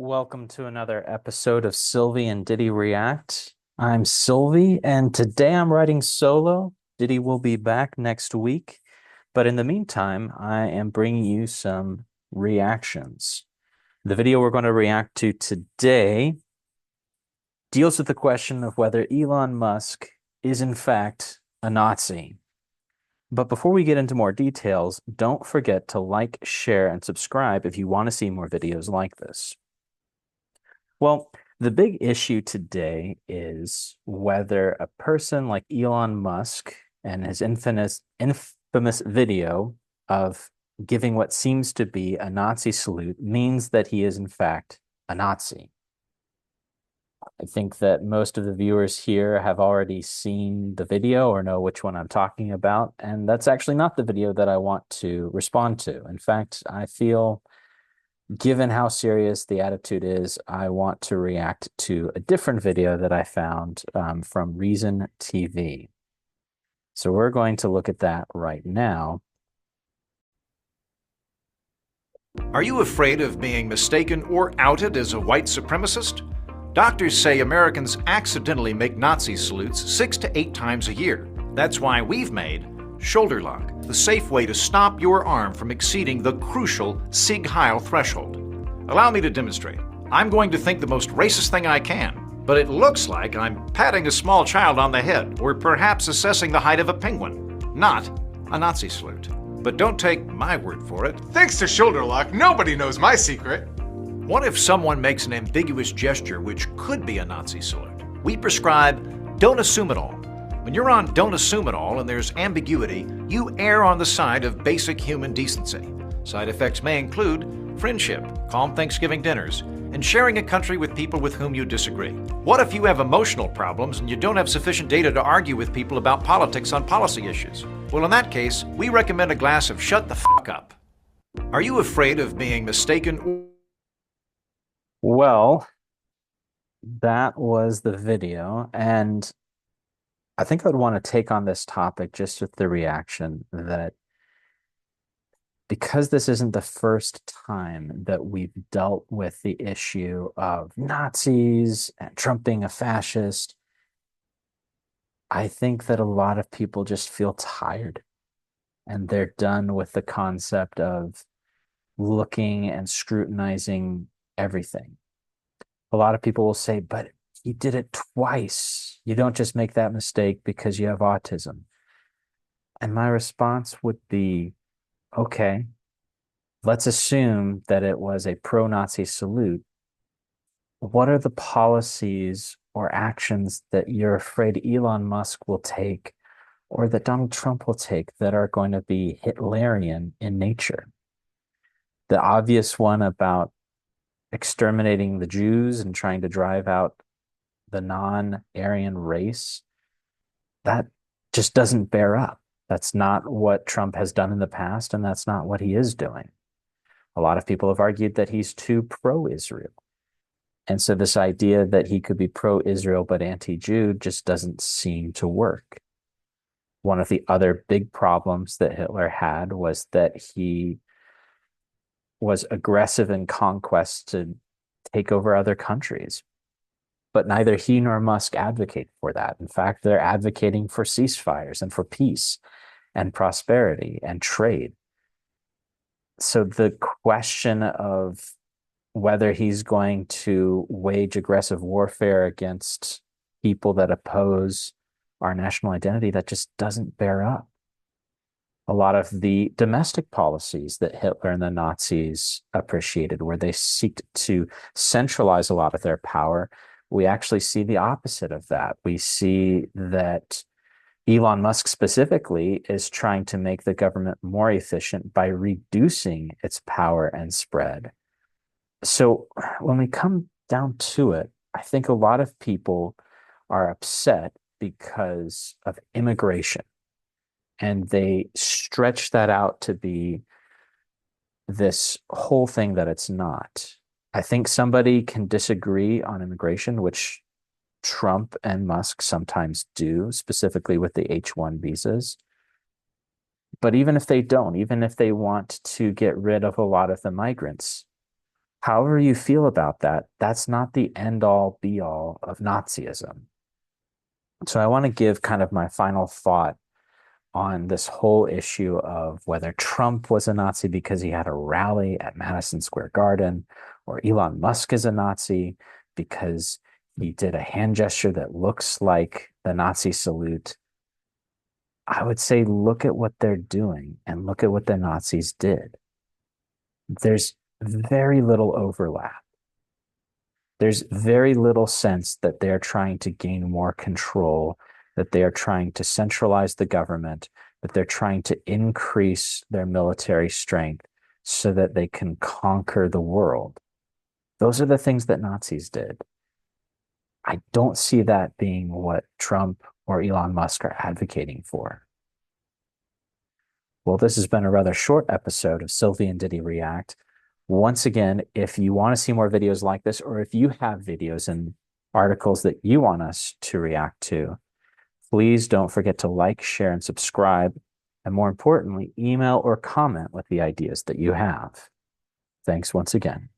Welcome to another episode of Sylvie and Diddy React. I'm Sylvie, and today I'm writing solo. Diddy will be back next week, but in the meantime, I am bringing you some reactions. The video we're going to react to today deals with the question of whether Elon Musk is in fact a Nazi. But before we get into more details, don't forget to like, share, and subscribe if you want to see more videos like this. Well, the big issue today is whether a person like Elon Musk and his infamous video of giving what seems to be a Nazi salute means that he is in fact a Nazi. I think that most of the viewers here have already seen the video or know which one I'm talking about, and that's actually not the video that I want to respond to. In fact, I feel, given how serious the attitude is, I want to react to a different video that I found from ReasonTV. So we're going to look at that right now. Are you afraid of being mistaken or outed as a white supremacist? Doctors say Americans accidentally make Nazi salutes 6 to 8 times a year. That's why we've made Shoulder Lock, the safe way to stop your arm from exceeding the crucial Sieg Heil threshold. Allow me to demonstrate. I'm going to think the most racist thing I can, but it looks like I'm patting a small child on the head or perhaps assessing the height of a penguin, not a Nazi salute. But don't take my word for it. Thanks to Shoulder Lock, nobody knows my secret. What if someone makes an ambiguous gesture which could be a Nazi salute? We prescribe don't assume it all. When you're on don't assume it all and there's ambiguity, you err on the side of basic human decency. Side effects may include friendship, calm Thanksgiving dinners, and sharing a country with people with whom you disagree. What if you have emotional problems and you don't have sufficient data to argue with people about politics on policy issues? Well, in that case, we recommend a glass of shut the fuck up. Are you afraid of being mistaken? Well, that was the video, and I think I'd want to take on this topic just with the reaction that because this isn't the first time that we've dealt with the issue of Nazis and Trump being a fascist, I think that a lot of people just feel tired and they're done with the concept of looking and scrutinizing everything. A lot of people will say, but he did it twice. You don't just make that mistake because you have autism. And my response would be, okay, let's assume that it was a pro-Nazi salute. What are the policies or actions that you're afraid Elon Musk will take or that Donald Trump will take that are going to be Hitlerian in nature? The obvious one about exterminating the Jews and trying to drive out the non-Aryan race, that just doesn't bear up. That's not what Trump has done in the past, and that's not what he is doing. A lot of people have argued that he's too pro-Israel. And so this idea that he could be pro-Israel but anti-Jew just doesn't seem to work. One of the other big problems that Hitler had was that he was aggressive in conquest to take over other countries. But neither he nor Musk advocate for that. In fact, they're advocating for ceasefires and for peace and prosperity and trade. So the question of whether he's going to wage aggressive warfare against people that oppose our national identity, that just doesn't bear up. A lot of the domestic policies that Hitler and the Nazis appreciated, where they seek to centralize a lot of their power, we actually see the opposite of that. We see that Elon Musk specifically is trying to make the government more efficient by reducing its power and spread. So when we come down to it, I think a lot of people are upset because of immigration. And they stretch that out to be this whole thing that it's not. I think somebody can disagree on immigration, which Trump and Musk sometimes do, specifically with the H-1 visas. But even if they don't, even if they want to get rid of a lot of the migrants, However you feel about that, that's not the end all be all of Nazism. So I want to give kind of my final thought on this whole issue of whether Trump was a Nazi because he had a rally at Madison Square Garden, or Elon Musk is a Nazi because he did a hand gesture that looks like the Nazi salute. I would say look at what they're doing and look at what the Nazis did. There's very little overlap. There's very little sense that they're trying to gain more control, that they are trying to centralize the government, that they're trying to increase their military strength so that they can conquer the world. Those are the things that Nazis did. I don't see that being what Trump or Elon Musk are advocating for. Well, this has been a rather short episode of Sylvie and Diddy React. Once again, if you want to see more videos like this, or if you have videos and articles that you want us to react to, please don't forget to like, share, and subscribe. And more importantly, email or comment with the ideas that you have. Thanks once again.